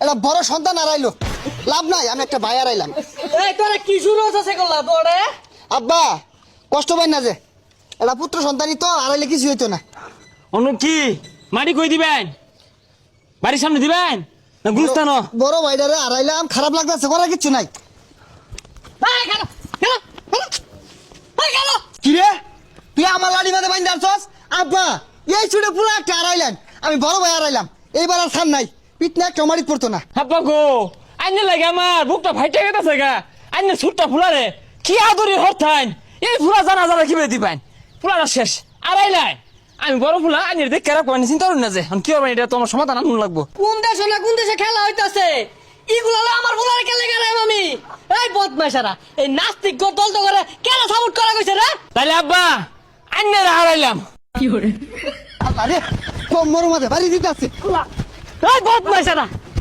এটা বড় সন্তান হারাইলো, লাভ নাই, আমি একটা ভাই হারাইলাম। এই তোরা কি শুরু হচ্ছে করলা তোরে? আব্বা কষ্ট পাই না যে, এটা পুত্র সন্তানই তো, হারাইলে কিছু হইতো না। অনু কি মাটি কই দিবেন? বাড়ির সামনে দিবেন না গুলিস্তান? বড় ভাইটারে হারাইলাম, খারাপ লাগতেছে, করার কিচ্ছু নাই। কি রে, তুই আমার লাড়ি মাঝে বাইন্দা আনছস? আব্বা এই ছুটে পুরো একটা হারাইলেন, আমি বড় ভাই হারাইলাম, এইবার আর খান নাই, পিটনা একটা মারি পড়তো না। হাপ্পা গো আইনে লাগে আমার বুকটা ফাইটে গেছে গা। আইনে ছুটটা ফুলারে কি আদরি হরথাইন, এই ফুলা জানা জানা কি দিবেন? ফুলাটা শেষ আড়াইলাই। আমি বড় ফুলা আইনের দেখে রাখবো, চিন্তা করি না যে কি হবে, এটা তোমার সমাধান আনুন লাগবো। কোন দেশে না কোন দেশে খেলা হইতাছে, এগুলো হলো আমার ফুলারে খেলে গেলাম আমি। এই বদমাইশারা, এই নাস্তিক দল তো করে কেন সাপোর্ট করা কইছে রে? তাহলে আব্বা আইনে হারাইলাম। আরে তোর মরো মাঝে বাড়ি দিতে আছে। এই বদমাইশারা